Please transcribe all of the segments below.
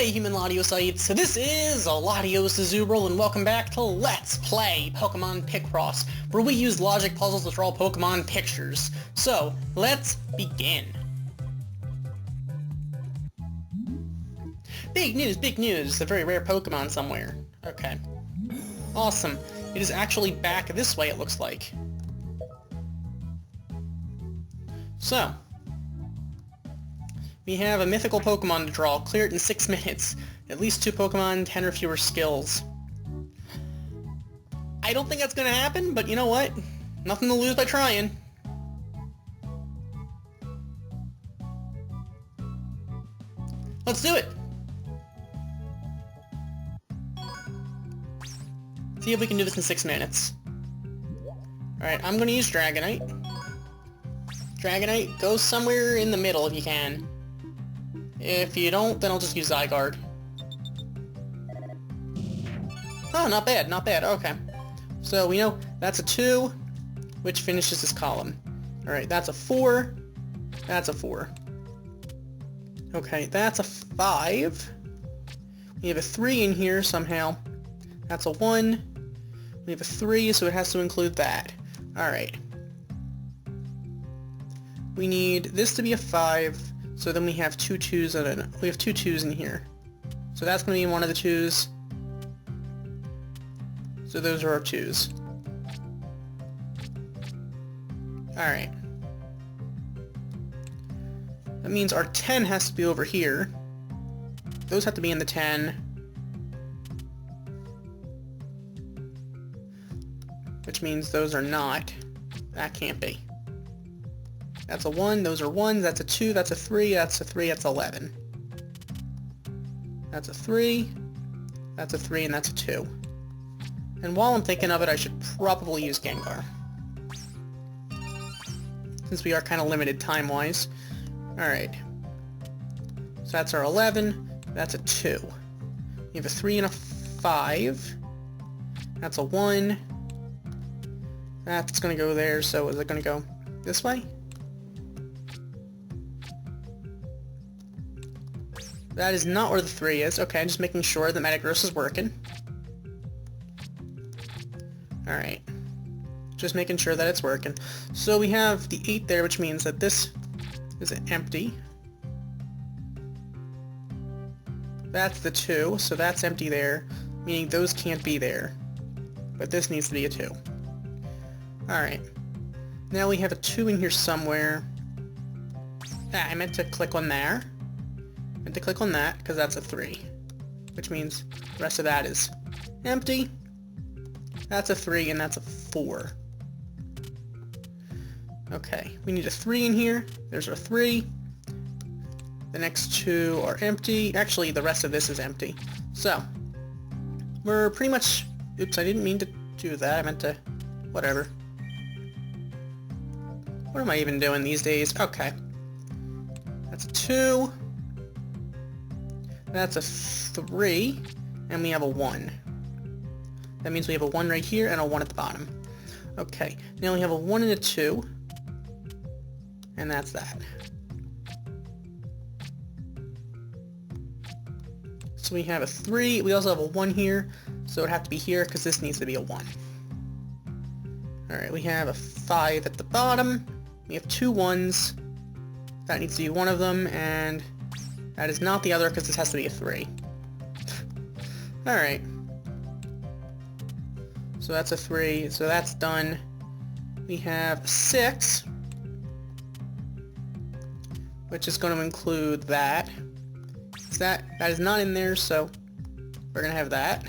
G'day human Ladiocytes, this is Latios Azubral and welcome back to Let's Play Pokemon Picross, where we use logic puzzles to draw Pokemon pictures. So, let's begin. Big news, a very rare Pokemon somewhere. Okay. Awesome. It is actually back this way, it looks like. So, we have a mythical Pokemon to draw. Clear it in 6 minutes. At least 2 Pokemon, 10 or fewer skills. I don't think that's gonna happen, but you know what? Nothing to lose by trying. Let's do it! See if we can do this in 6 minutes. Alright, I'm gonna use Dragonite. Dragonite, go somewhere in the middle if you can. If you don't, then I'll just use Zygarde. Oh, not bad, okay. So we know that's a 2, which finishes this column. Alright, that's a 4. That's a 4. Okay, that's a 5. We have a 3 in here somehow. That's a 1. We have a 3, so it has to include that. Alright. We need this to be a 5, so then we have 2 2s and we have 2 2s in here. So that's going to be one of the 2s. So those are our 2s. Alright. That means our 10 has to be over here. Those have to be in the 10. Which means those are not. That can't be. That's a 1, those are 1s, that's a 2, that's a 3, that's a 3, that's 11. That's a 3, that's a 3, and that's a 2. And while I'm thinking of it, I should probably use Gengar. Since we are kind of limited time-wise. Alright. So that's our 11, that's a 2. We have a 3 and a 5. That's a 1. That's going to go there, so is it going to go this way? That is not where the 3 is. Okay, I'm just making sure that Metagross is working. Alright. Just making sure that it's working. So we have the 8 there, which means that this is empty. That's the 2, so that's empty there, meaning those can't be there. But this needs to be a 2. Alright. Now we have a 2 in here somewhere. Ah, I meant to click on there. I meant to click on that, because that's a 3. Which means the rest of that is empty. That's a 3, and that's a 4. Okay, we need a 3 in here. There's our 3. The next 2 are empty. Actually, the rest of this is empty. So, we're pretty much... Oops, I didn't mean to do that. I meant to... Whatever. What am I even doing these days? Okay. That's a 2. That's a 3. And we have a 1. That means we have a 1 right here and a 1 at the bottom. Okay. Now we have a 1 and a 2. And that's that. So we have a 3. We also have a 1 here. So it would have to be here because this needs to be a 1. Alright, we have a 5 at the bottom. We have 2 1s. That needs to be one of them, and that is not the other because this has to be a 3. Alright. So that's a 3, so that's done. We have 6, which is going to include that. That is not in there, so we're going to have that.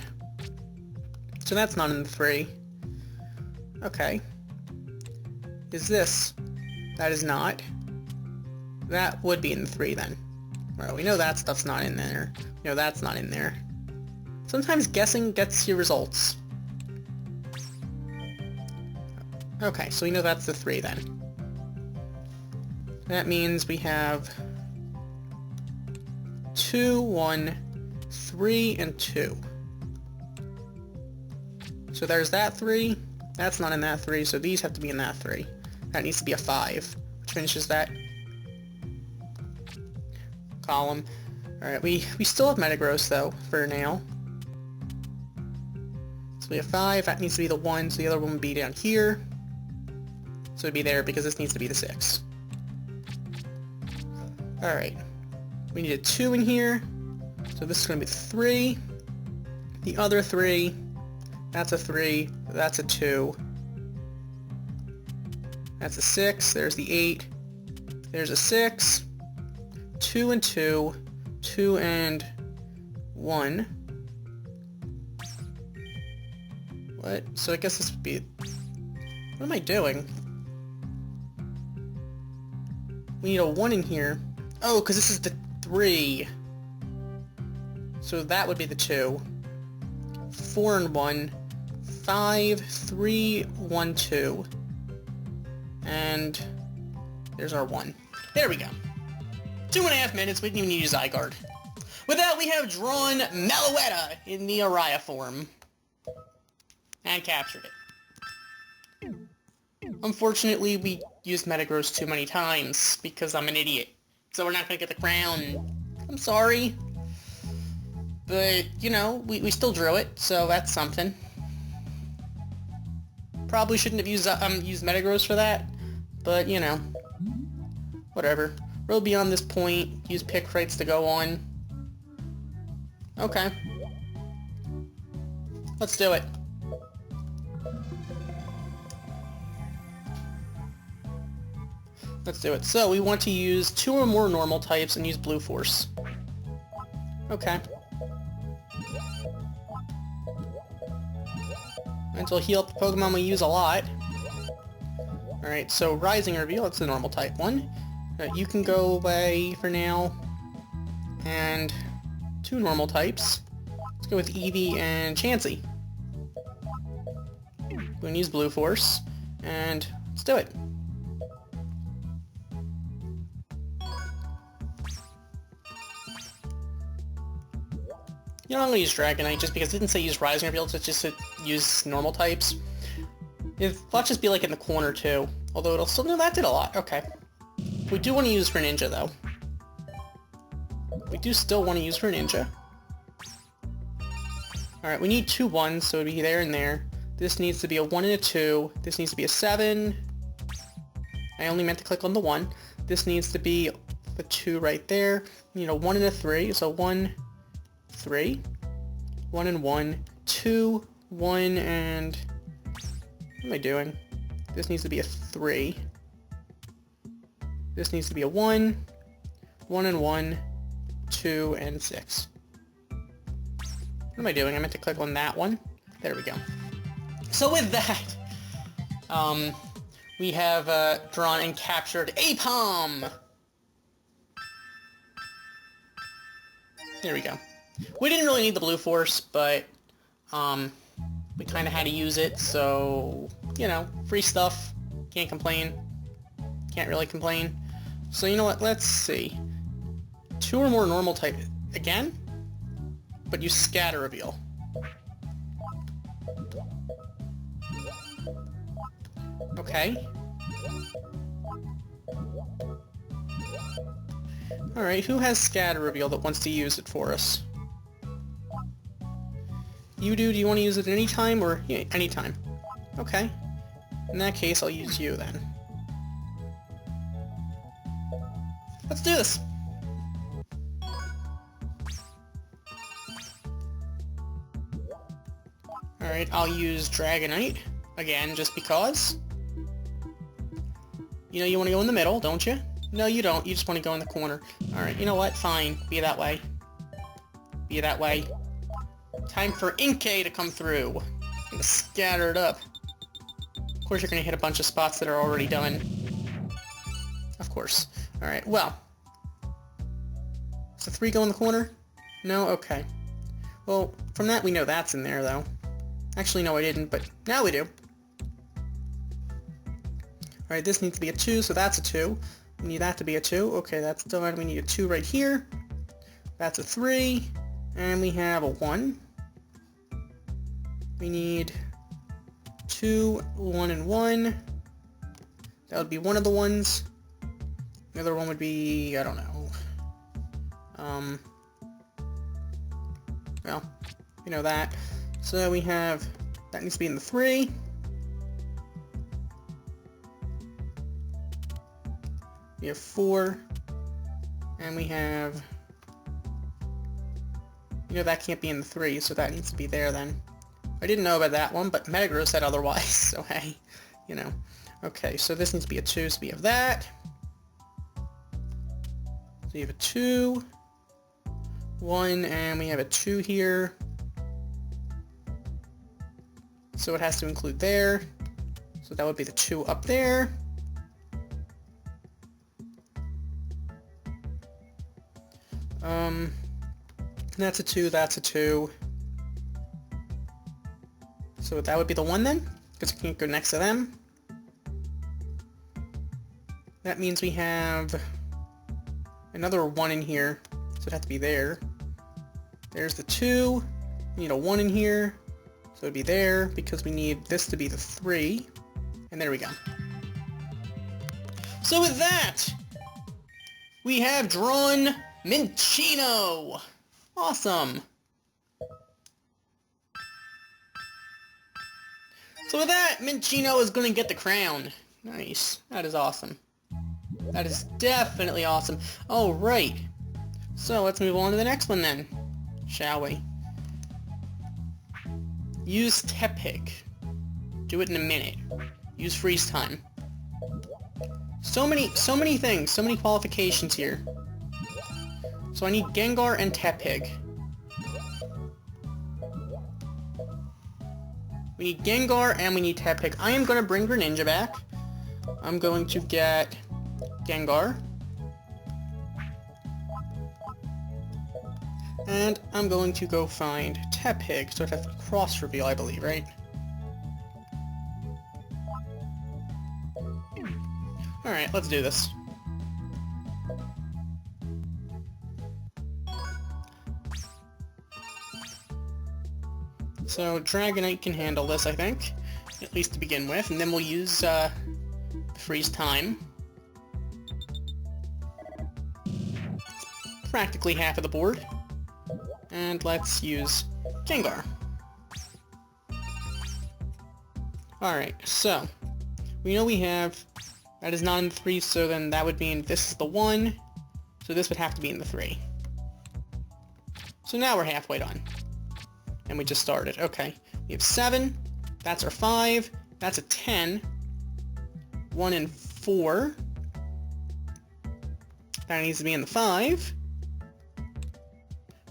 So that's not in the 3. Okay. Is this? That is not. That would be in the 3 then. Well, we know that stuff's not in there. We know that's not in there. Sometimes guessing gets you results. Okay, so we know that's the 3 then. That means we have 2, 1, 3, and 2. So there's that 3. That's not in that 3, so these have to be in that 3. That needs to be a 5, which finishes that column. Alright, we still have Metagross, though, for now. So we have 5, that needs to be the 1, so the other one would be down here. So it'd be there because this needs to be the 6. Alright. We need a 2 in here. So this is going to be the 3. The other 3. That's a 3. That's a 2. That's a 6. There's the 8. There's a 6. 2 and 2. 2 and 1. What? So I guess this would be... What am I doing? We need a 1 in here. Oh, because this is the 3. So that would be the 2. 4 and 1. 5, 3, 1, 2. And there's our 1. There we go. 2.5 minutes, we didn't even need to use Zygarde. With that, we have drawn Meloetta in the Araya form. And captured it. Unfortunately, we used Metagross too many times, because I'm an idiot. So we're not going to get the crown. I'm sorry. But, you know, we still drew it, so that's something. Probably shouldn't have used Metagross for that, but, you know. Whatever. Road beyond this point, use Picross to go on. Okay. Let's do it. Let's do it. So, we want to use 2 or more normal types and use Blue Force. Okay. And so heal up the Pokemon we use a lot. Alright, so Rising Reveal, that's the normal type one. You can go away for now. And 2 normal types. Let's go with Eevee and Chansey. We're going to use Blue Force. And let's do it. You know, I'm going to use Dragonite just because it didn't say use Rising Reveal, so it's just to use normal types. Let's just be like in the corner too. Although it'll still... No, that did a lot. Okay. We do want to use Greninja though. We do still want to use Greninja. Alright, we need 2 1s, so it'd be there and there. This needs to be a 1 and a 2. This needs to be a 7. I only meant to click on the 1. This needs to be the 2 right there. We need a 1 and a 3, so 1, 3. 1 and 1. 2, 1, and... What am I doing? This needs to be a 3. This needs to be a 1. 1 and 1. 2 and 6. What am I doing? I meant to click on that one. There we go. So with that, we have drawn and captured Apom! There we go. We didn't really need the Blue Force, but we kind of had to use it, so, you know, free stuff. Can't complain. Can't really complain. So you know what, let's see. 2 or more normal type again, but use Scatter Reveal. Okay. Alright, who has Scatter Reveal that wants to use it for us? You do you want to use it any time or... Yeah, any time. Okay. In that case, I'll use you then. Let's do this! Alright, I'll use Dragonite. Again, just because. You know you want to go in the middle, don't you? No, you don't. You just want to go in the corner. Alright, you know what? Fine. Be that way. Be that way. Time for Inkay to come through. I'm gonna scatter it up. Of course you're gonna hit a bunch of spots that are already done. Of course. Alright, well. Does the 3 go in the corner? No? Okay. Well, from that we know that's in there, though. Actually, no, I didn't, but now we do. Alright, this needs to be a 2, so that's a 2. We need that to be a 2. Okay, that's done. We need a 2 right here. That's a 3. And we have a 1. We need 2, 1, and 1. That would be one of the ones. The other one would be, I don't know. Well, we know that. So we have, that needs to be in the 3. We have 4. And we have, that can't be in the 3, so that needs to be there then. I didn't know about that one, but Metagross said otherwise, so hey, Okay, so this needs to be a 2, so we have that. So we have a 2, 1, and we have a 2 here. So it has to include there. So that would be the 2 up there. That's a 2, that's a 2. So that would be the 1 then, because it can't go next to them. That means we have another 1 in here, so it'd have to be there. There's the 2. We need a 1 in here, so it'd be there, because we need this to be the 3. And there we go. So with that, we have drawn Minino! Awesome! So with that, Minino is going to get the crown. Nice. That is awesome. That is definitely awesome. Oh, right. So let's move on to the next one then, shall we? Use Teppig. Do it in a minute. Use freeze time. So many things, so many qualifications here. So I need Gengar and Teppig. We need Gengar and we need Teppig. I am going to bring Greninja back. I'm going to get Gengar. And I'm going to go find Teppig. So it has to be cross reveal, I believe, right? Alright, let's do this. So Dragonite can handle this, I think, at least to begin with, and then we'll use freeze time. Practically half of the board. And let's use Gengar. Alright, so we know we have, that is not in the 3, so then that would mean this is the 1, so this would have to be in the 3. So now we're halfway done. And we just started. Okay. We have 7. That's our 5. That's a 10. 1 and 4. That needs to be in the 5.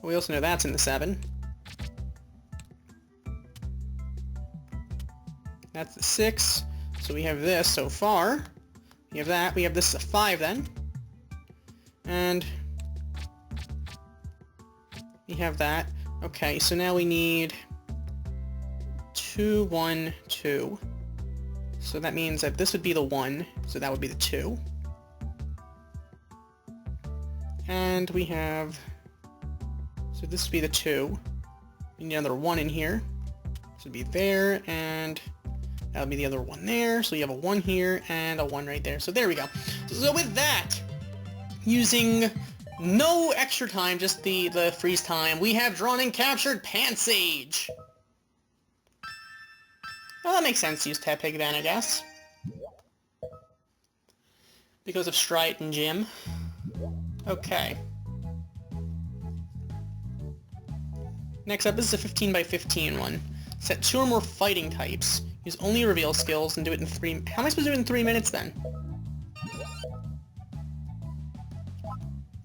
We also know that's in the 7. That's the 6. So we have this so far. We have that. We have this as a 5 then. And we have that. Okay, so now we need 2, 1, 2. So that means that this would be the 1, so that would be the 2. And we have, so this would be the 2. We need another 1 in here. This would be there, and that would be the other 1 there. So you have a 1 here, and a 1 right there. So there we go. So with that, using no extra time, just the freeze time, we have drawn and captured Pansage. Well, that makes sense to use Teppig then, I guess. Because of Strite and Gym. Okay. Next up, this is a 15 by 15 one. Set 2 or more fighting types. Use only reveal skills and do it in 3... How am I supposed to do it in 3 minutes then?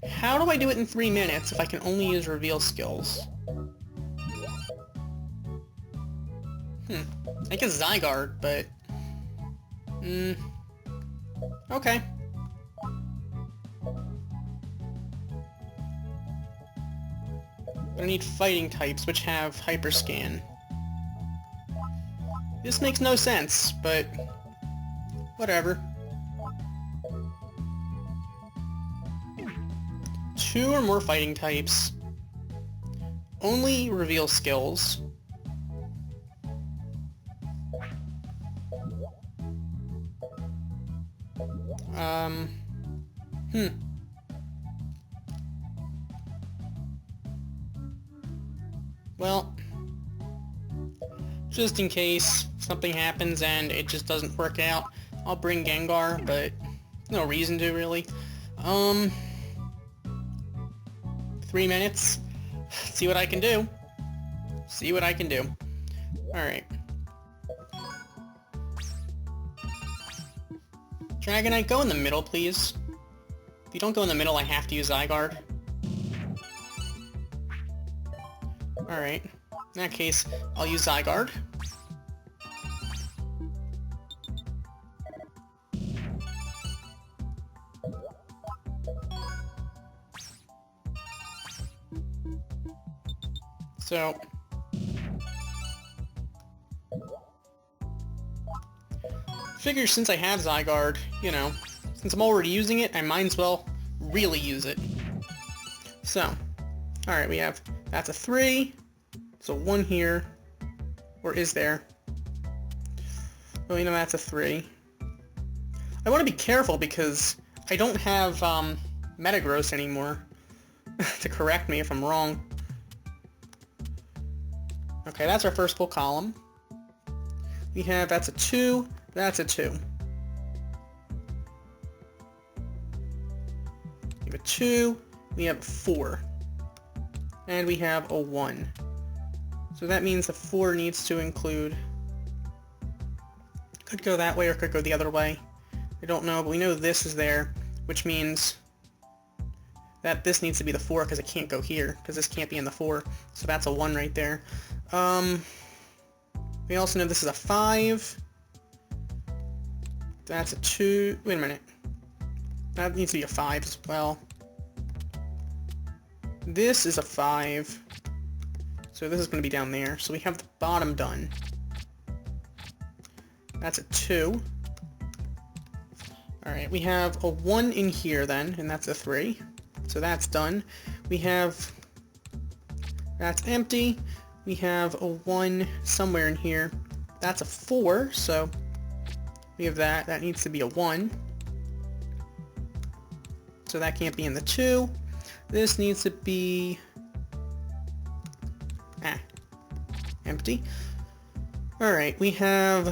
How do I do it in 3 minutes if I can only use reveal skills? I guess Zygarde, but... Okay. But I need fighting types, which have Hyperscan. This makes no sense, but... whatever. 2 or more fighting types. Only reveal skills. well, just in case something happens and it just doesn't work out, I'll bring Gengar, but no reason to, really. 3 minutes. See what I can do. See what I can do. Alright. Dragonite, go in the middle, please. If you don't go in the middle, I have to use Zygarde. Alright. In that case, I'll use Zygarde. So... figure since I have Zygarde, you know, since I'm already using it, I might as well really use it. So, alright, we have, that's a 3, so 1 here, or is there? Oh, you know, that's a 3. I want to be careful because I don't have Metagross anymore to correct me if I'm wrong. Okay, that's our first full column. We have, that's a 2, that's a 2. We have a 2, we have a 4. And we have a 1. So that means the 4 needs to include... could go that way or could go the other way. I don't know, but we know this is there, which means that this needs to be the 4 because it can't go here, because this can't be in the 4. So that's a 1 right there. We also know this is a 5. That's a 2. Wait a minute. That needs to be a 5 as well. This is a 5. So this is going to be down there. So we have the bottom done. That's a 2. Alright, we have a 1 in here then, and that's a 3. So that's done. We have... that's empty. We have a 1 somewhere in here. That's a 4, so we have that. That needs to be a 1. So that can't be in the 2. This needs to be... empty. Alright, we have...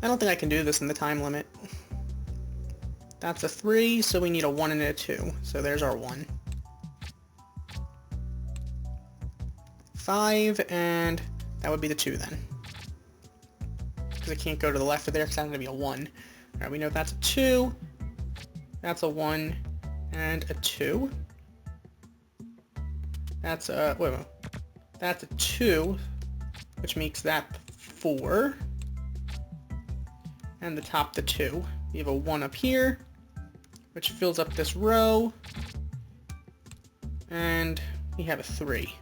I don't think I can do this in the time limit. That's a 3, so we need a 1 and a 2. So there's our 1. 5, and that would be the 2 then. Because it can't go to the left of there, because that's going to be a 1. Alright, we know that's a 2. That's a 1, and a 2. That's a... wait. That's a 2, which makes that 4. And the top, the 2. We have a 1 up here, which fills up this row. And we have a 3.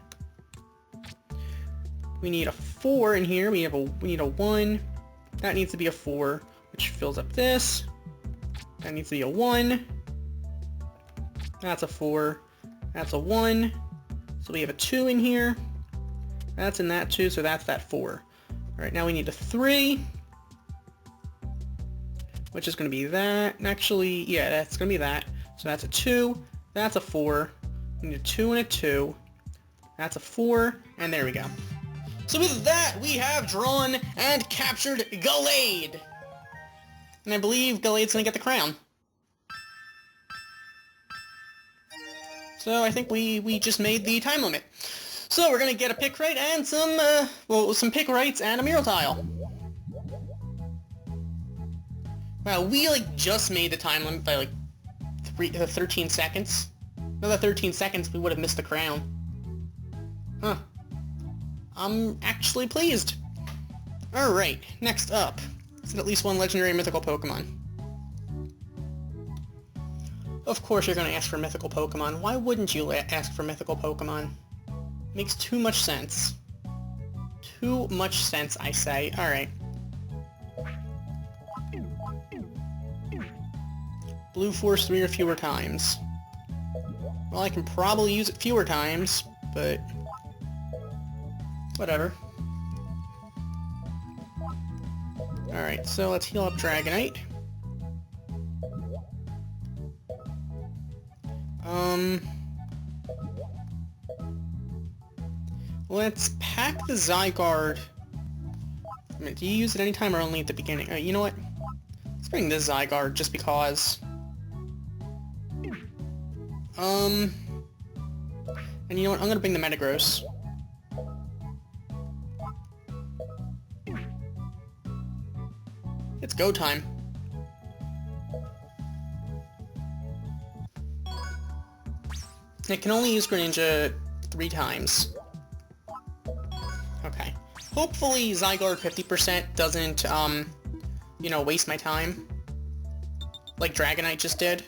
We need a 4 in here. We need a 1. That needs to be a 4, which fills up this. That needs to be a 1. That's a 4. That's a 1. So we have a 2 in here. That's in that 2, so that's that 4. Alright, now we need a 3. Which is going to be that. And actually, yeah, that's going to be that. So that's a 2. That's a 4. We need a 2 and a 2. That's a 4. And there we go. So with that, we have drawn and captured Gallade! And I believe Gallade's gonna get the crown. So I think we just made the time limit. So we're gonna get a Pickrite and some Pickrites and a Myrtile. Wow, we just made the time limit by 13 seconds. Another 13 seconds, we would have missed the crown. Huh. I'm actually pleased. Alright, next up. Is it at least one legendary mythical Pokemon? Of course you're going to ask for mythical Pokemon. Why wouldn't you ask for mythical Pokemon? Makes too much sense. Too much sense, I say. Alright. Blue Force 3 or fewer times. Well, I can probably use it fewer times, but... whatever. Alright, so let's heal up Dragonite. Let's pack the Zygarde. I mean, do you use it anytime or only at the beginning? Alright, you know what? Let's bring this Zygarde just because. And you know what? I'm gonna bring the Metagross. It's go time. It can only use Greninja 3 times. Okay. Hopefully Zygarde 50% doesn't, you know, waste my time. Like Dragonite just did.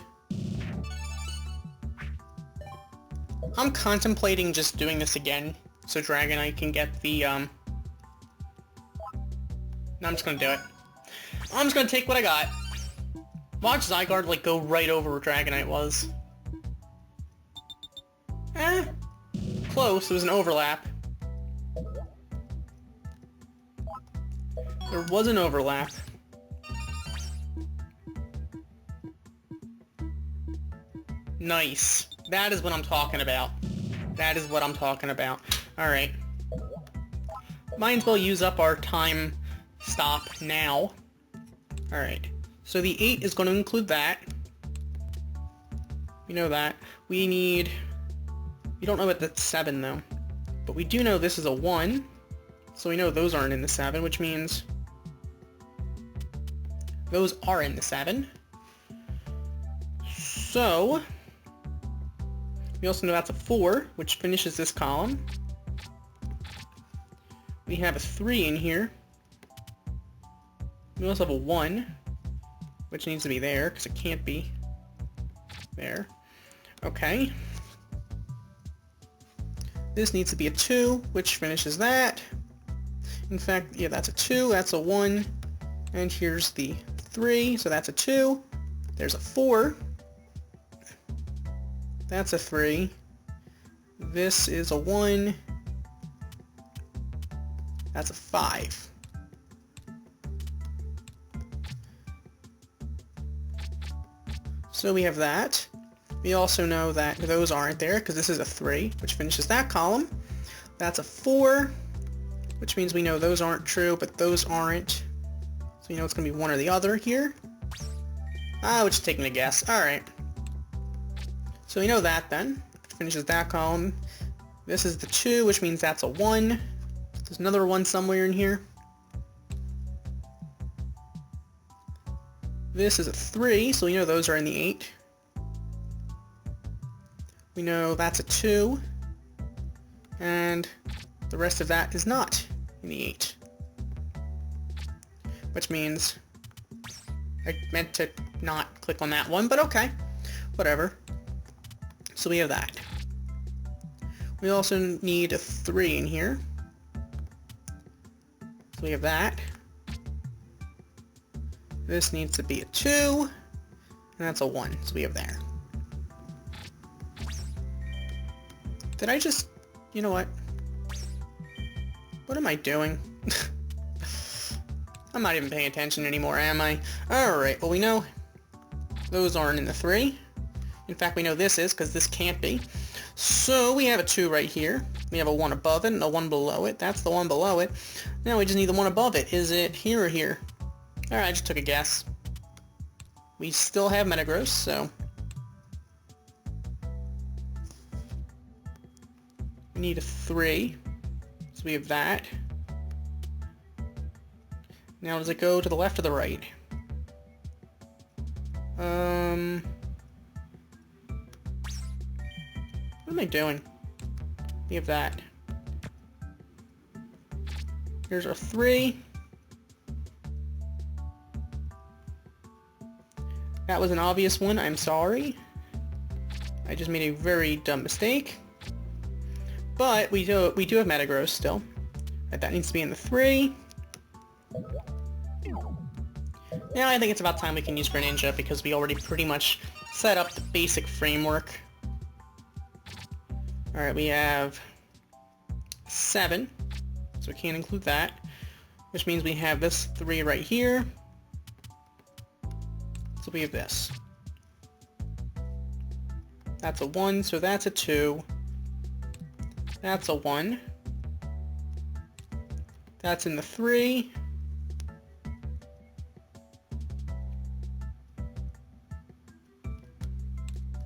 I'm contemplating just doing this again, so Dragonite can get the, No, I'm just gonna do it. I'm just gonna take what I got. Watch Zygarde, like, go right over where Dragonite was. Close. It was an overlap. There was an overlap. Nice. That is what I'm talking about. That is what I'm talking about. Alright. Might as well use up our time stop now. Alright. So the 8 is going to include that. We know that. We need... We don't know about the 7 though. But we do know this is a 1. So we know those aren't in the 7, which means... Those are in the 7. So... We also know that's a 4, which finishes this column. We have a 3 in here. We also have a 1, which needs to be there, because it can't be there. Okay. This needs to be a 2, which finishes that. In fact, yeah, that's a 2, that's a 1, and here's the 3, so that's a 2. There's a 4. That's a 3. This is a 1. That's a 5. So we have that. We also know that those aren't there because this is a 3, which finishes that column. That's a 4, which means we know those aren't true, but those aren't. So you know it's going to be one or the other here. We're just taking a guess. Alright. So we know that then. Finishes that column. This is the 2, which means that's a 1. There's another 1 somewhere in here. This is a 3, so we know those are in the 8. We know that's a 2. And the rest of that is not in the 8. Which means I meant to not click on that one, but okay. Whatever. So we have that. We also need a 3 in here. So we have that. This needs to be a 2. And that's a 1. So we have there. Did I just... You know what? What am I doing? I'm not even paying attention anymore, am I? Alright, well we know those aren't in the 3. In fact, we know this is, because this can't be. So we have a 2 right here. We have a 1 above it and a 1 below it. That's the 1 below it. Now we just need the 1 above it. Is it here or here? Alright, I just took a guess. We still have Metagross, so... We need a 3. So we have that. Now does it go to the left or the right? What am I doing? We have that. Here's our 3. That was an obvious one, I'm sorry. I just made a very dumb mistake. But we do have Metagross still. That needs to be in the 3. Now I think it's about time we can use Greninja because we already pretty much set up the basic framework. Alright, we have 7, so we can't include that, which means we have this 3 right here. So we have this. That's a 1, so that's a 2. That's a 1. That's in the 3.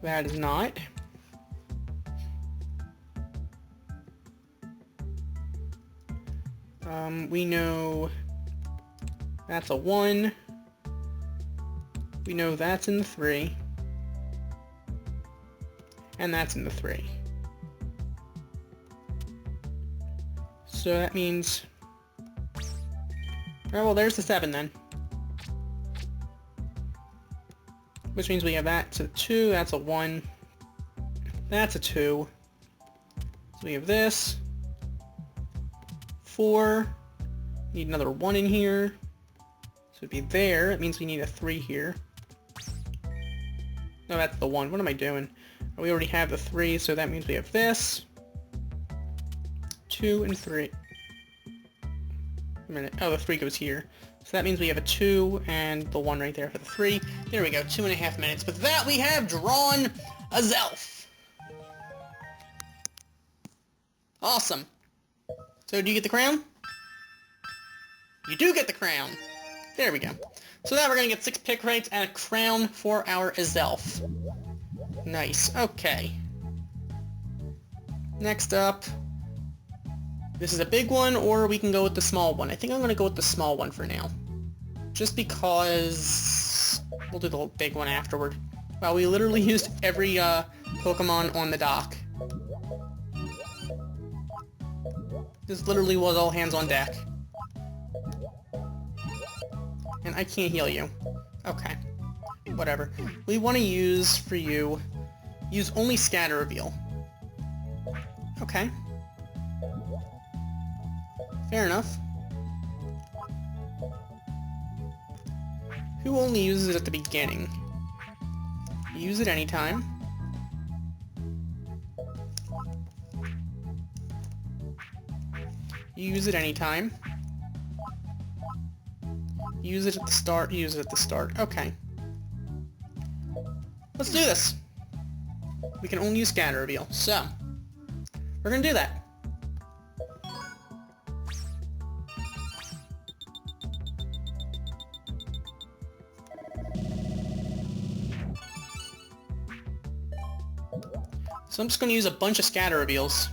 That is not. We know that's a 1. We know that's in the 3. And that's in the 3. So that means... Oh, well, there's the 7 then. Which means we have that to 2, that's a 1. That's a 2. So we have this. 4. Need another 1 in here. So it'd be there. It means we need a 3 here. No, that's the 1. What am I doing? We already have the 3, so that means we have this. 2 and 3. A minute. Oh, the 3 goes here. So that means we have a 2 and the 1 right there for the 3. There we go, 2.5 minutes. With that, we have drawn a Zelf. Awesome. So do you get the crown? You do get the crown. There we go. So now we're going to get 6 Picross and a crown for our Zelf. Nice. Okay. Next up, this is a big one, or we can go with the small one. I think I'm going to go with the small one for now. Just because we'll do the big one afterward. Wow, we literally used every Pokemon on the dock. This literally was all hands on deck. And I can't heal you. Okay. Whatever. We want to use, for you, use only Scatter Reveal. Okay. Fair enough. Who only uses it at the beginning? Use it anytime. Use it anytime. Use it at the start, use it at the start. Okay. Let's do this. We can only use Scatter Reveal, so we're gonna do that. So I'm just gonna use a bunch of Scatter Reveals.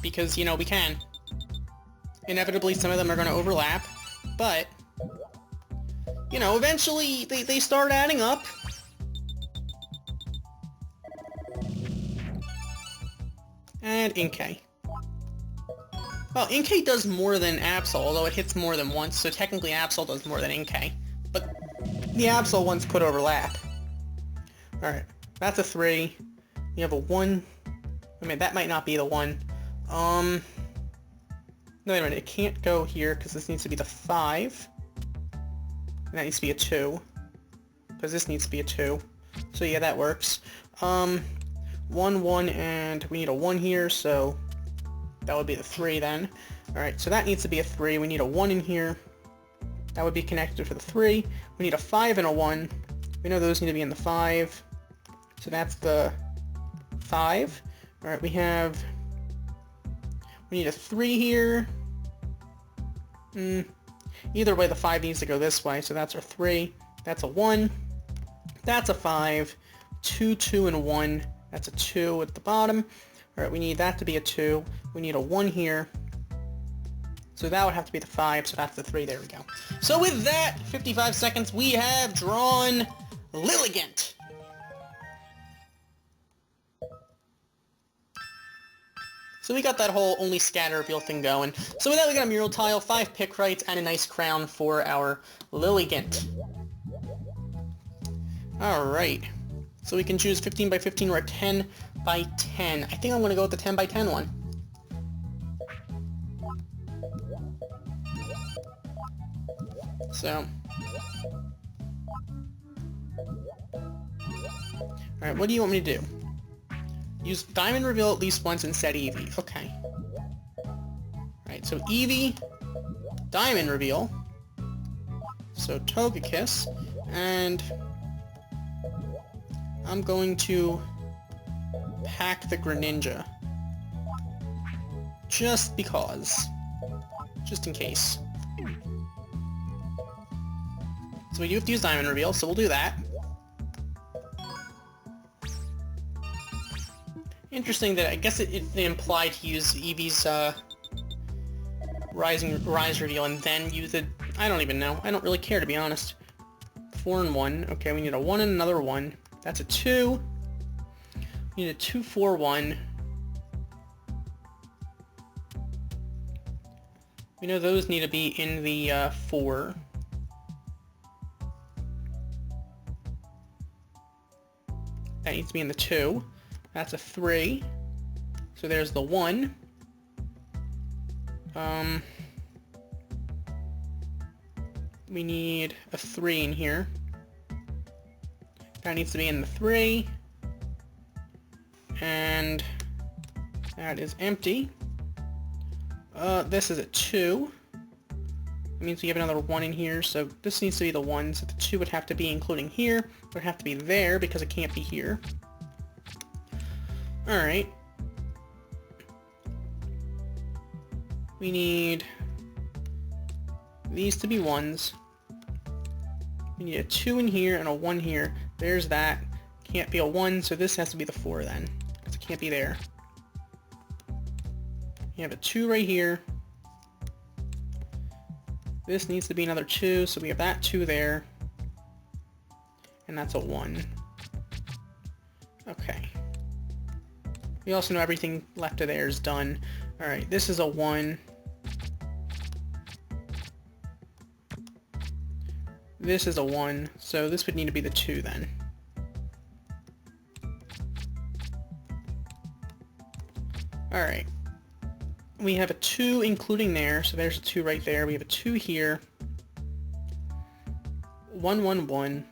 Because, you know, we can. Inevitably, some of them are gonna overlap, but, you know, eventually they start adding up. And Inkay. Well, Inkay does more than Absol, although it hits more than once, so technically Absol does more than Inkay. But the Absol ones could overlap. Alright, that's a 3. You have a 1. I mean, that might not be the 1. No, wait a minute, it can't go here, because this needs to be the 5. And that needs to be a 2. Because this needs to be a 2. So yeah, that works. 1, 1, and we need a 1 here, so that would be the 3 then. Alright, so that needs to be a 3. We need a 1 in here. That would be connected for the 3. We need a 5 and a 1. We know those need to be in the 5. So that's the 5. Alright, we need a 3 here. Either way, the 5 needs to go this way, so that's our 3. That's a 1. That's a 5. 2, 2, and 1. That's a 2 at the bottom. Alright, we need that to be a 2. We need a 1 here. So that would have to be the 5, so that's the 3. There we go. So with that, 55 seconds, we have drawn Lilligant. So we got that whole only Scatter Reveal thing going. So with that, we got a mural tile, 5 Picross, and a nice crown for our Lilligant. Alright. So we can choose 15 by 15 or a 10 by 10. I think I'm going to go with the 10 by 10 one. So. Alright, what do you want me to do? Use Diamond Reveal at least once and set Eevee. Okay. Alright, so Eevee, Diamond Reveal. So Togekiss, and I'm going to pack the Greninja. Just because. just in case. So we do have to use Diamond Reveal, so we'll do that. Interesting that I guess it implied to use Eevee's Rise Reveal and then use it. I don't even know. I don't really care, to be honest. 4 and 1. Okay, we need a 1 and another 1. That's a 2. We need a 2, 4, 1. We know those need to be in the 4. That needs to be in the 2. That's a 3. So there's the 1. We need a 3 in here. That needs to be in the 3. And that is empty. This is a 2. That means we have another 1 in here, so this needs to be the 1, so the 2 would have to be including here. It would have to be there because it can't be here. Alright. We need these to be 1s. We need a 2 in here and a 1 here. There's that. Can't be a 1, so this has to be the 4 then, because it can't be there. You have a 2 right here. This needs to be another 2, so we have that 2 there. And that's a 1. Okay. We also know everything left of there is done. Alright, this is a 1. This is a 1, so this would need to be the 2 then. Alright. We have a 2 including there, so there's a 2 right there. We have a 2 here. 1, 1, 1.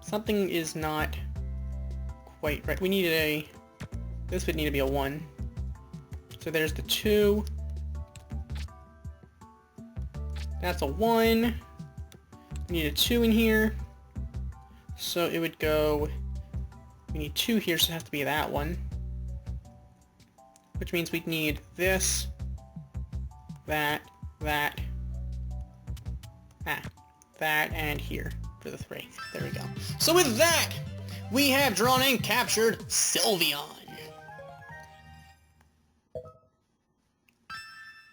Something is not quite right. We need a... This would need to be a 1. So there's the 2. That's a 1. We need a 2 in here. So it would go... We need 2 here, so it has to be that one. Which means we'd need this, that, and here for the 3. There we go. So with that, we have drawn and captured Sylveon.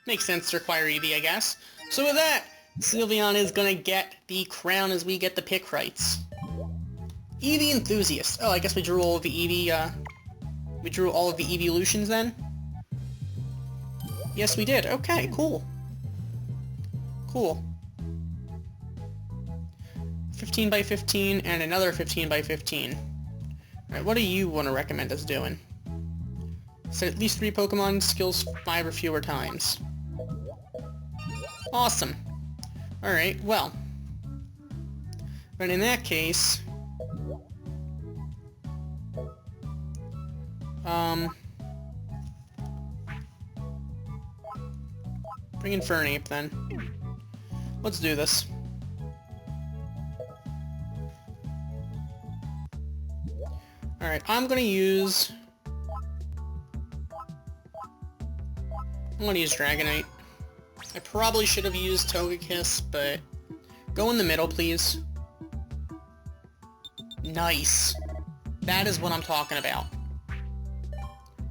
Makes sense to require Eevee, I guess. So with that, Sylveon is gonna get the crown as we get the pick rights. Eevee Enthusiast. Oh, I guess we drew all of the Eevee, we drew all of the Eeveelutions then? Yes, we did. Okay, cool. Cool. 15 by 15 and another 15 by 15. Alright, what do you want to recommend us doing? Set at least 3 Pokemon skills 5 or fewer times. Awesome. Alright, well. But in that case... Bring in Fernape, then. Let's do this. Alright, I'm gonna use... I'm gonna use Dragonite. I probably should have used Togekiss, but... Go in the middle, please. Nice. That is what I'm talking about.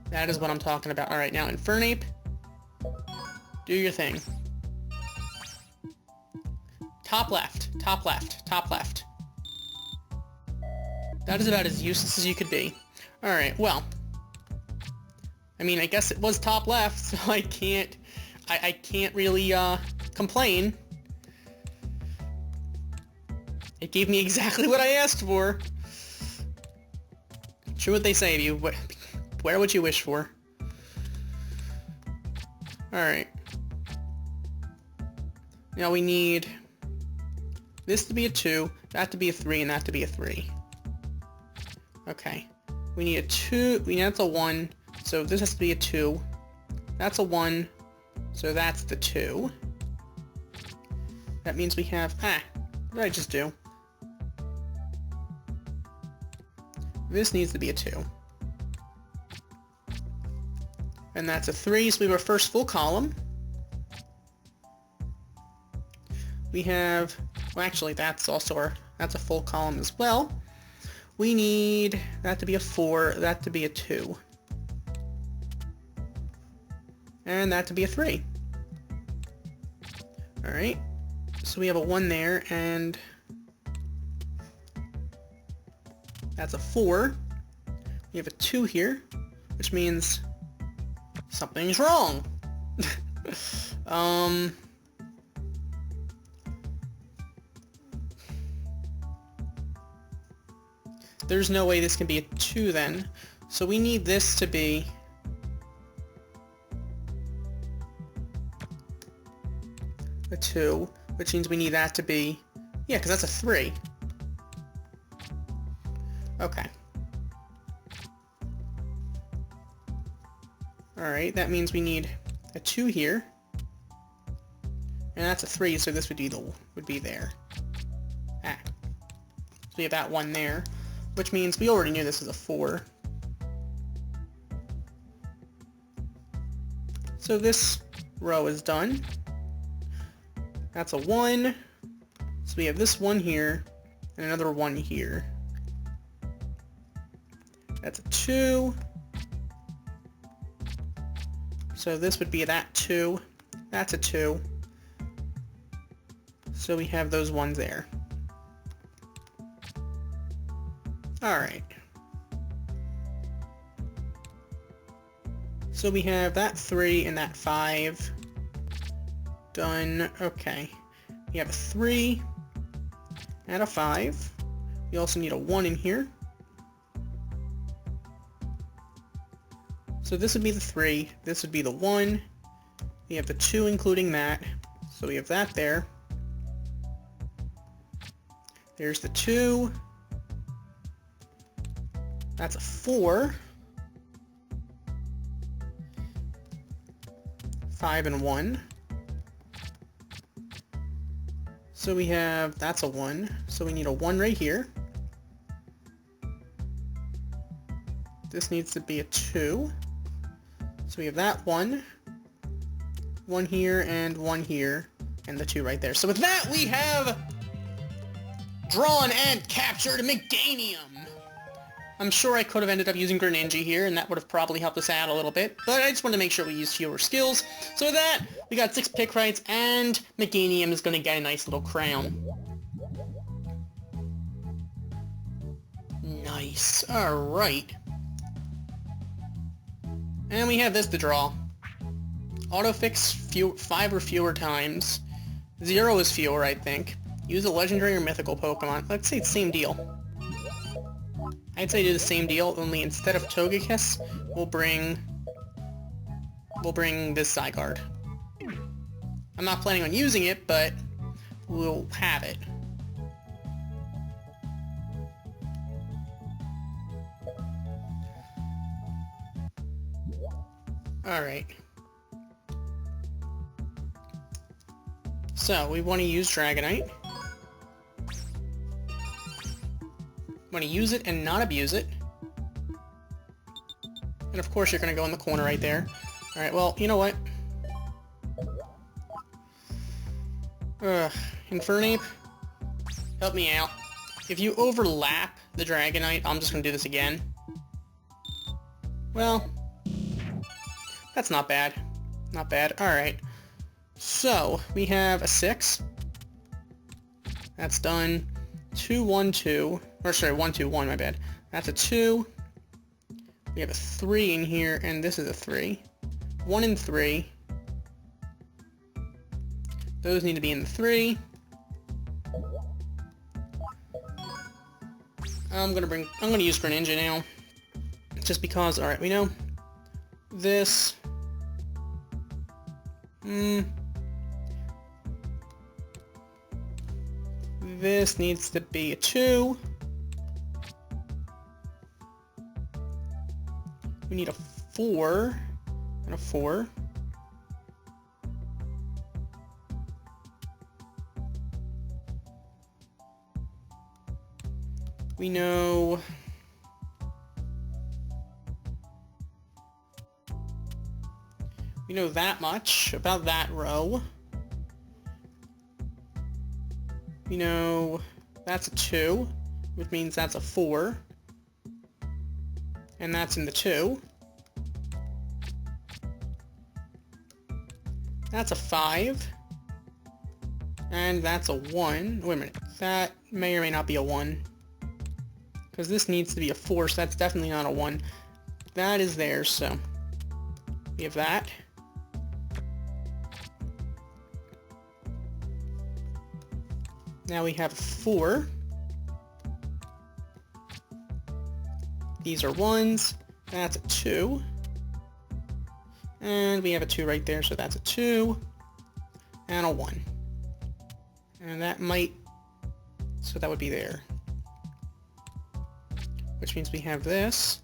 That is what I'm talking about. Alright, now in Fernape... Do your thing. Top left, top left, top left. That is about as useless as you could be. Alright, well. I mean, I guess it was top left, so I can't really, complain. It gave me exactly what I asked for. True what they say of you. Wear what you wish for. Alright. Now we need this to be a 2, that to be a 3, and that to be a 3. Okay. We need a 2, that's a 1, so this has to be a 2. That's a 1, so that's the 2. That means we have... what did I just do? This needs to be a 2. And that's a 3, so we have our first full column. we have, well actually that's also that's a full column as well. We need that to be a 4, that to be a 2. And that to be a 3. Alright, so we have a 1 there, and that's a 4. We have a 2 here, which means something's wrong. There's no way this can be a 2 then. So we need this to be a 2, which means we need that to be, yeah, because that's a 3. Okay. Alright, that means we need a 2 here. And that's a 3, so this would be there. Ah. So we have that 1 there, which means we already knew this is a 4. So this row is done. That's a 1. So we have this 1 here, and another 1 here. That's a 2. So this would be that 2. That's a 2. So we have those ones there. Alright. So we have that 3 and that 5. Done. Okay. We have a 3 and a 5. We also need a 1 in here. So this would be the 3. This would be the 1. We have the 2 including that. So we have that there. There's the 2. That's a 4. 5 and 1. So we have, that's a 1. So we need a 1 right here. This needs to be a 2. So we have that 1. 1 here and 1 here. And the 2 right there. So with that we have drawn and captured Meganium. I'm sure I could have ended up using Greninja here, and that would have probably helped us out a little bit, but I just wanted to make sure we used fewer skills. So with that, we got 6 Picross, and Meganium is going to get a nice little crown. Nice. Alright. And we have this to draw. Autofix 5 or fewer times. 0 is fewer, I think. Use a legendary or mythical Pokemon. Let's say it's the same deal. I'd say do the same deal, only instead of Togekiss, we'll bring this Zygarde. I'm not planning on using it, but we'll have it. Alright. So, we want to use Dragonite. Want to use it and not abuse it. And of course you're going to go in the corner right there. Alright, well, you know what? Infernape, help me out. If you overlap the Dragonite, I'm just going to do this again. Well, that's not bad. Not bad. Alright. So, we have a 6. That's done. 2, 1, 2. Or sorry, 1, 2, 1, my bad. That's a 2. We have a 3 in here, and this is a 3. 1 and 3. Those need to be in the 3. I'm gonna use Greninja now. Just because, alright, we know this. This needs to be a 2. We need a 4 and a 4. We know that much about that row. We know that's a 2, which means that's a 4. And that's in the 2. That's a 5. And that's a 1. Wait a minute. That may or may not be a 1. Because this needs to be a 4, so that's definitely not a 1. That is there, so we have that. Now we have a 4. These are 1s. That's a 2. And we have a 2 right there, so that's a 2. And a 1. And that might... So that would be there. Which means we have this.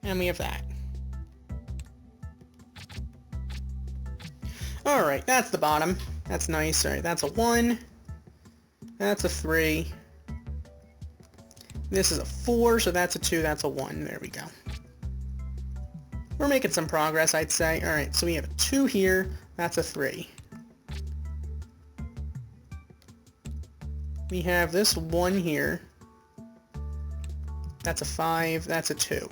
And we have that. Alright, that's the bottom. That's nice. Alright, that's a 1. That's a 3. This is a 4, so that's a 2, that's a 1. There we go. We're making some progress, I'd say. Alright, so we have a 2 here. That's a 3. We have this 1 here. That's a 5. That's a 2.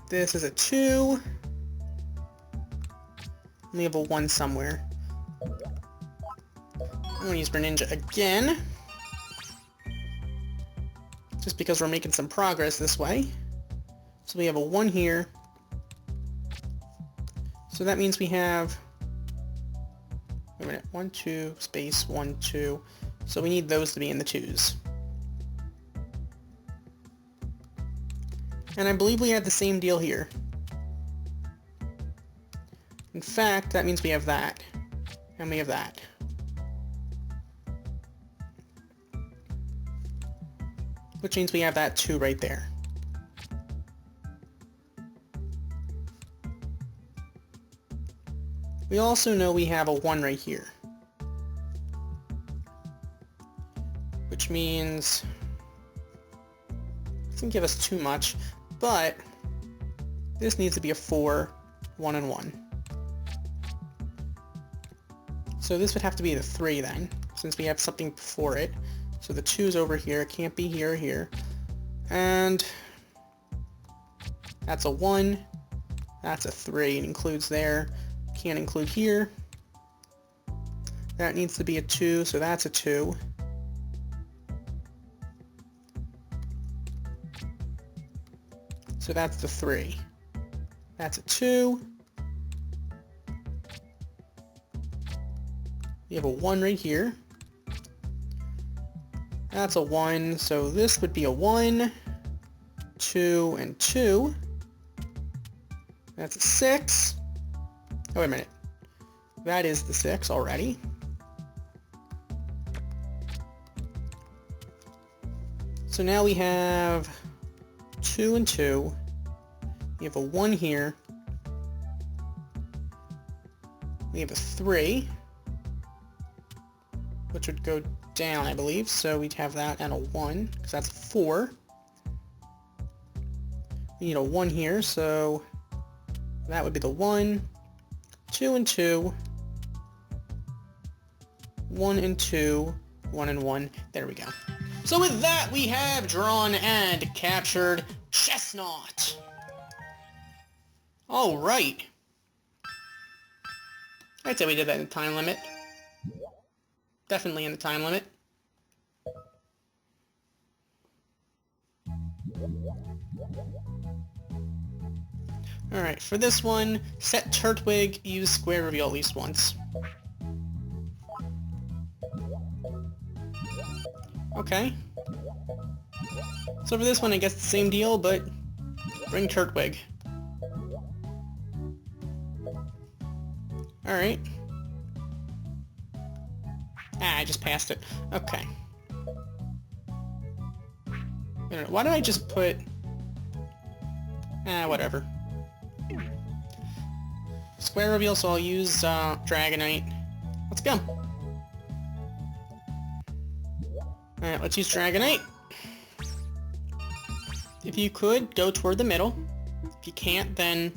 This is a 2. We have a 1 somewhere. I'm going to use Greninja again. Just because we're making some progress this way. So we have a 1 here. So that means we have... Wait a minute. 1, 2, space, 1, 2. So we need those to be in the 2s. And I believe we had the same deal here. In fact, that means we have that. And we have that. Which means we have that 2 right there. We also know we have a 1 right here. Which means... It doesn't give us too much, but this needs to be a 4, 1, and 1. So this would have to be the 3 then, since we have something before it. So the 2's over here, it can't be here or here. And that's a 1, that's a 3, it includes there, can't include here. That needs to be a 2, so that's a 2. So that's the 3. That's a 2. We have a 1 right here. That's a 1, so this would be a 1, 2, and 2. That's a 6. Oh, wait a minute. That is the 6 already. So now we have 2 and 2. We have a 1 here. We have a 3, which would go down, I believe, so we'd have that and a 1, because that's a 4. We need a 1 here, so that would be the 1, 2 and 2, 1 and 2, 1 and 1. There we go. So with that, we have drawn and captured Chesnaught. Alright. I'd say we did that in time limit. Definitely in the time limit. Alright, for this one, set Teppig, use square reveal at least once. Okay. So for this one, I guess the same deal, but bring Teppig. Alright. Ah, I just passed it. Okay. Why did I just put... whatever. Square reveal, so I'll use Dragonite. Let's go. Alright, let's use Dragonite. If you could, go toward the middle. If you can't, then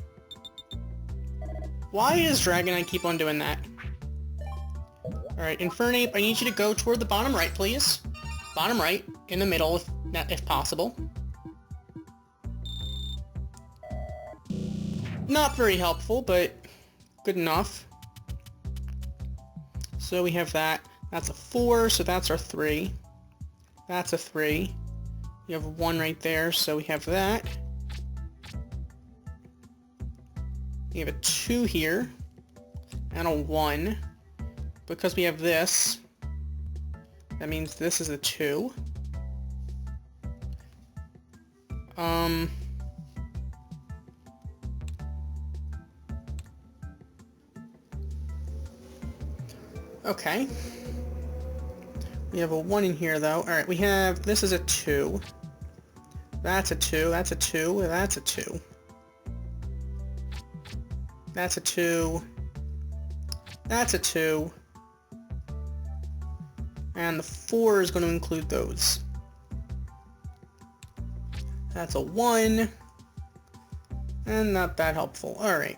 Why is Dragonite keep on doing that? Alright, Infernape, I need you to go toward the bottom right, please. Bottom right, in the middle, if possible. Not very helpful, but good enough. So we have that. That's a 4, so that's our 3. That's a 3. You have a 1 right there, so we have that. We have a 2 here, and a 1. Because we have this, that means this is a 2. Okay. We have a 1 in here, though. Alright, we have... This is a 2. That's a 2. That's a 2. That's a 2. That's a 2. That's a 2. And the 4 is going to include those. That's a 1. And not that helpful. Alright.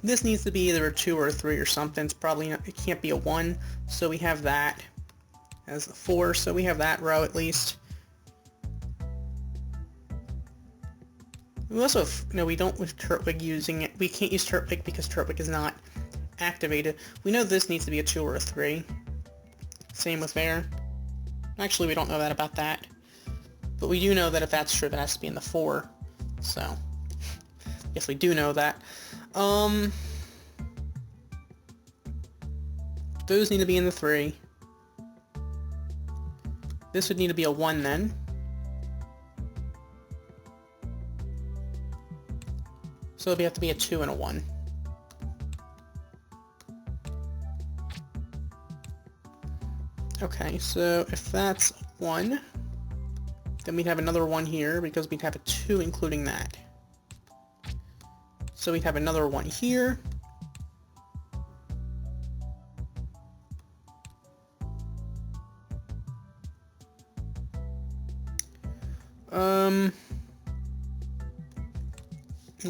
This needs to be either a 2 or a 3 or something. It's probably not, it can't be a 1. So we have that as the 4. So we have that row at least. We also have, no, we don't with Turtwig using it. We can't use Turtwig because Turtwig is not activated. We know this needs to be a 2 or a 3. Same with there. Actually, we don't know that about that. But we do know that if that's true, that has to be in the 4. So, yes, we do know that. Those need to be in the 3. This would need to be a 1 then. So it'd have to be a 2 and a 1. Okay, so if that's 1, then we'd have another 1 here because we'd have a 2 including that. So we'd have another 1 here.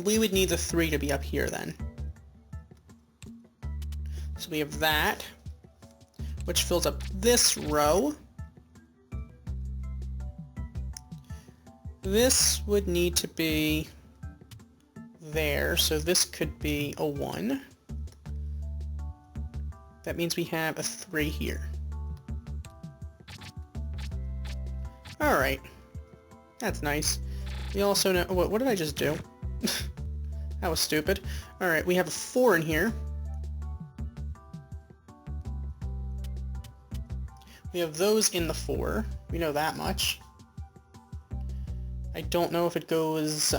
We would need the 3 to be up here then. So we have that, which fills up this row. This would need to be there, so this could be a 1. That means we have a 3 here. Alright. That's nice. We also know... What did I just do? That was stupid. Alright, we have a 4 in here. We have those in the 4. We know that much. I don't know if it goes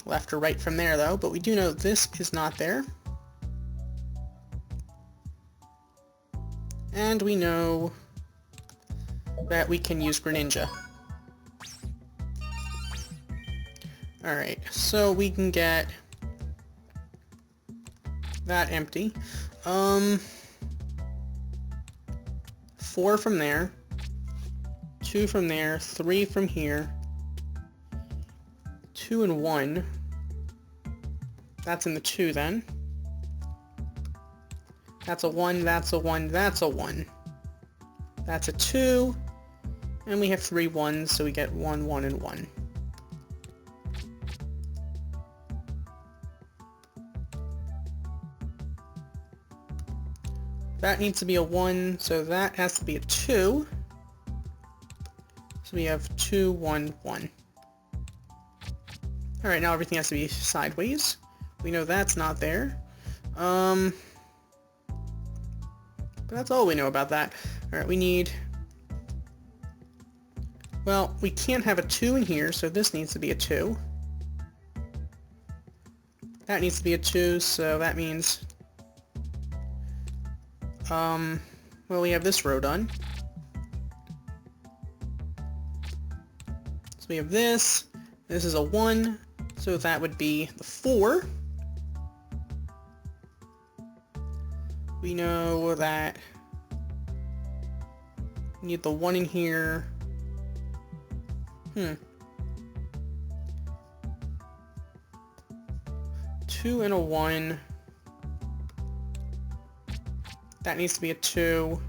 left or right from there, though, but we do know this is not there. And we know that we can use Greninja. Alright, so we can get that empty. 4 from there, 2 from there, 3 from here, 2 and 1. That's in the 2 then. That's a 1, that's a 1, that's a 1. That's a 2, and we have 3 1s, so we get 1, 1, and 1. That needs to be a 1, so that has to be a 2. So we have 2, 1, 1. Alright, now everything has to be sideways. We know that's not there. But that's all we know about that. Alright, we need... Well, we can't have a 2 in here, so this needs to be a 2. That needs to be a 2, so that means... well, we have this row done. So we have this. This is a 1, so that would be the 4. We know that we need the 1 in here. 2 and a 1. That needs to be a 2.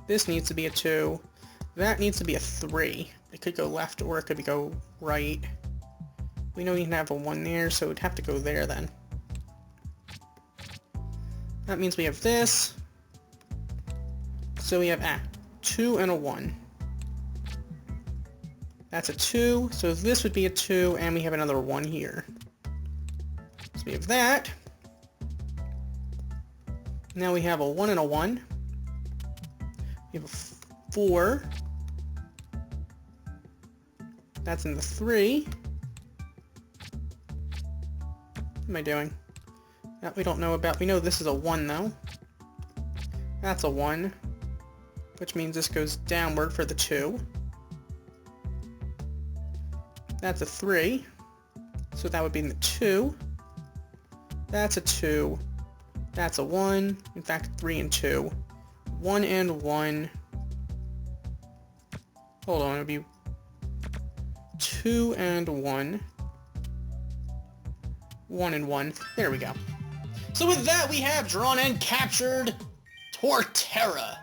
This needs to be a 2. That needs to be a 3. It could go left or it could go right. We know we can have a 1 there, so it would have to go there then. That means we have this. So we have 2 and a 1. That's a 2, so this would be a 2, and we have another 1 here. So we have that. Now we have a 1 and a 1. We have a 4. That's in the 3. What am I doing? That we don't know about. We know this is a 1, though. That's a 1, which means this goes downward for the 2. That's a 3, so that would be in the 2. That's a 2. That's a 1. In fact, 3 and 2. 1 and 1. Hold on, it would be 2 and 1. 1 and 1. There we go. So with that, we have drawn and captured Torterra.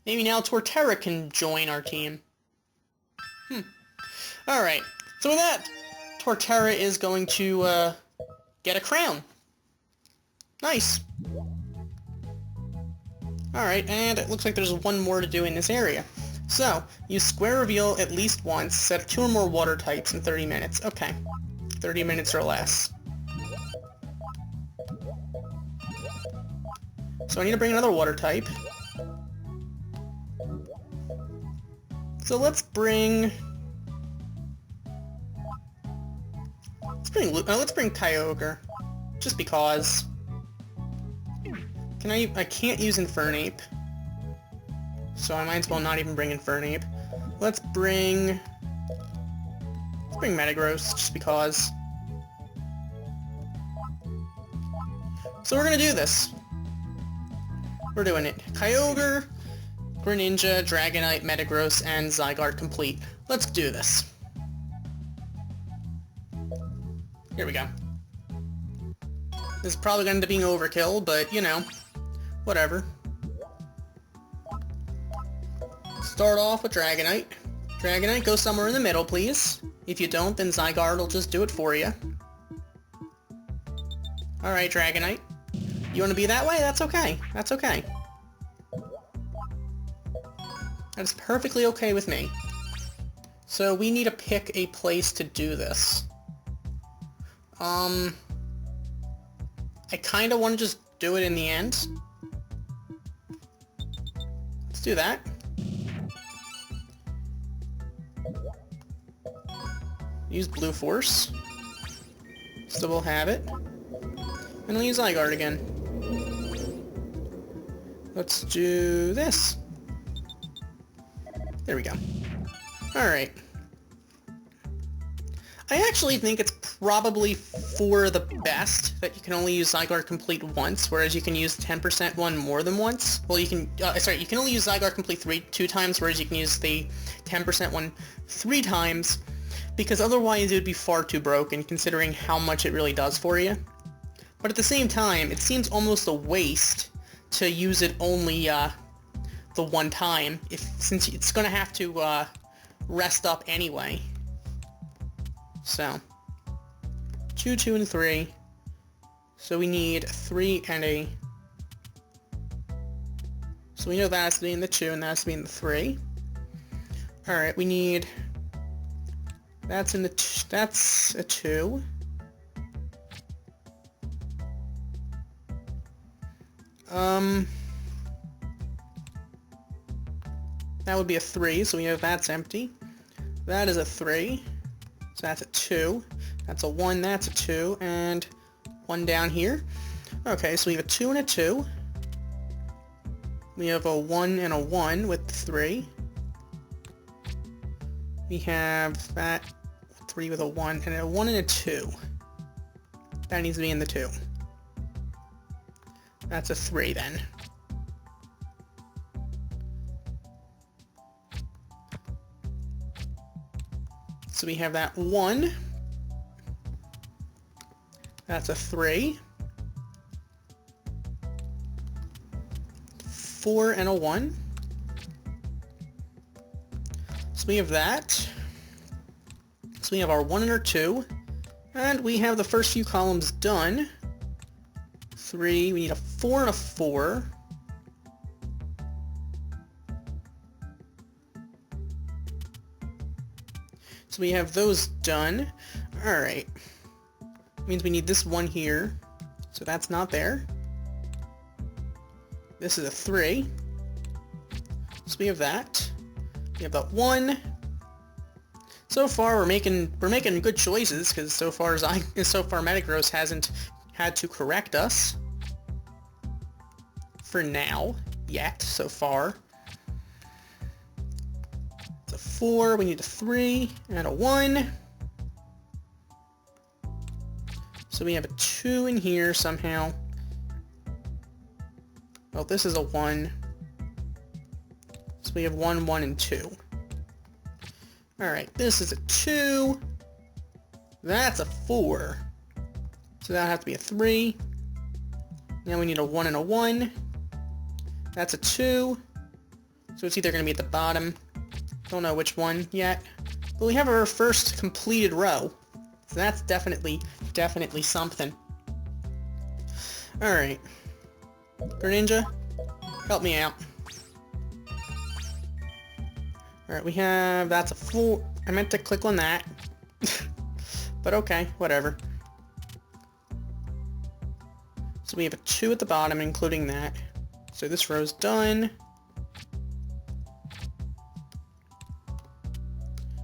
Maybe now Torterra can join our team. Alright, so with that, Torterra is going to get a crown. Nice. Alright, and it looks like there's one more to do in this area. So, use Square Reveal at least once, set up 2 or more water types in 30 minutes. Okay, 30 minutes or less. So I need to bring another water type. So let's bring Kyogre, just because. I can't use Infernape, so I might as well not even bring Infernape. Let's bring Metagross, just because. So we're gonna do this. We're doing it. Kyogre, Greninja, Dragonite, Metagross, and Zygarde complete. Let's do this. Here we go. This is probably going to be overkill, but, you know, whatever. Start off with Dragonite. Dragonite, go somewhere in the middle, please. If you don't, then Zygarde will just do it for you. Alright, Dragonite. You want to be that way? That's okay. That's okay. That's perfectly okay with me. So we need to pick a place to do this. I kind of want to just do it in the end. Let's do that. Use Blue Force. So we'll have it. And I'll use Zygarde again. Let's do this. There we go. Alright. I actually think it's probably for the best that you can only use Zygarde complete once, whereas you can use 10% one more than once. Well, you can, you can only use Zygarde complete 2 times, whereas you can use the 10% one 3 times, because otherwise it would be far too broken, considering how much it really does for you. But at the same time, it seems almost a waste to use it only, the 1 time, since it's gonna have to, rest up anyway. So, 2, 2, and 3. So we need 3 and a... So we know that has to be in the 2, and that has to be in the 3. Alright, we need... That's in the... That's a 2. That would be a 3, so we know that's empty. That is a 3. So that's a 2. That's a 1, that's a 2, and 1 down here. Okay, so we have a 2 and a 2. We have a 1 and a 1 with the 3. We have that 3 with a 1, and a 1 and a 2. That needs to be in the 2. That's a 3 then. So we have that 1. That's a 3. 4 and a 1. So we have that. So we have our 1 and our 2. And we have the first few columns done. 3, we need a 4 and a 4. So we have those done. Alright. Means we need this 1 here. So that's not there. This is a 3. So we have that. We have that 1. So far we're making good choices, because so far Metagross hasn't had to correct us. For now. Yet, so far. It's a 4, we need a 3, and a 1. So we have a 2 in here somehow. Well, this is a 1. So we have 1, 1, and 2. Alright, this is a 2. That's a 4. So that'll have to be a 3. Now we need a 1 and a 1. That's a 2. So it's either going to be at the bottom. Don't know which one yet. But we have our first completed row. So that's definitely something. Alright. Greninja, help me out. Alright, we have... That's a 4... I meant to click on that. But okay, whatever. So we have a 2 at the bottom, including that. So this row's done.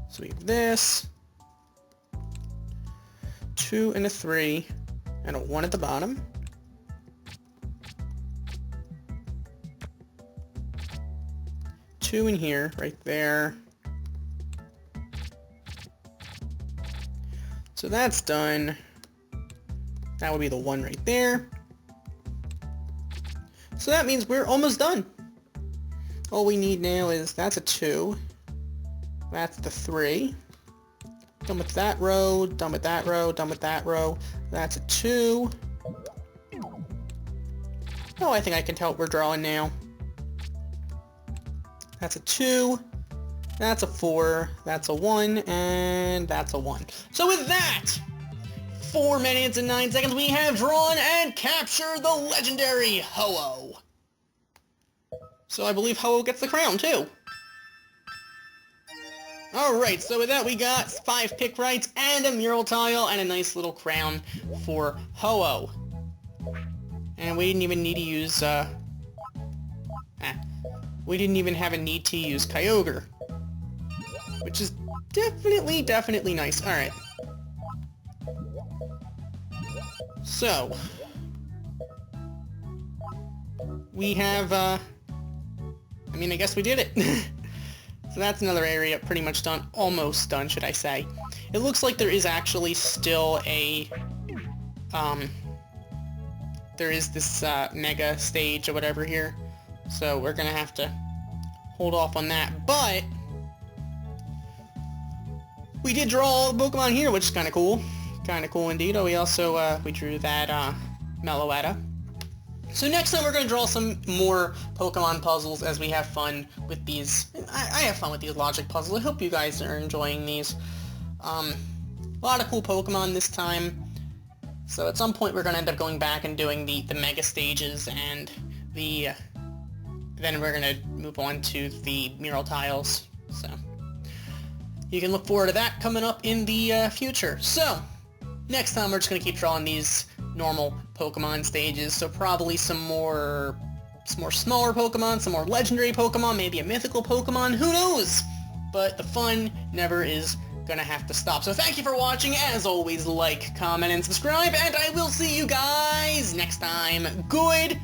So we have this. 2 and a 3. And a 1 at the bottom. Two in here, right there. So that's done. That would be the 1 right there. So that means we're almost done. All we need now is, that's a 2. That's the 3. Done with that row, done with that row, done with that row. That's a 2. Oh, I think I can tell what we're drawing now. That's a 2, that's a 4, that's a 1, and that's a 1. So with that, 4 minutes and 9 seconds, we have drawn and captured the legendary Ho-Oh. So I believe Ho-Oh gets the crown, too. Alright, so with that we got 5 pick rights and a mural tile and a nice little crown for Ho-Oh. And we didn't even need to use, we didn't even have a need to use Kyogre. Which is definitely nice. Alright. So. We have, I mean, I guess we did it. So that's another area pretty much done. Almost done, should I say. It looks like there is actually still a, there is this, mega stage or whatever here. So we're gonna have to hold off on that, but we did draw all the Pokemon here, which is kind of cool. Kind of cool indeed. Oh, we also, we drew that, Meloetta. So next time we're gonna draw some more Pokemon puzzles as we have fun with these. I have fun with these logic puzzles. I hope you guys are enjoying these. A lot of cool Pokemon this time. So at some point we're gonna end up going back and doing the mega stages and the... Then we're going to move on to the mural tiles, so you can look forward to that coming up in the future. So, next time we're just going to keep drawing these normal Pokemon stages, so probably some more smaller Pokemon, some more legendary Pokemon, maybe a mythical Pokemon, who knows? But the fun never is going to have to stop. So thank you for watching. As always, like, comment, and subscribe, and I will see you guys next time. Good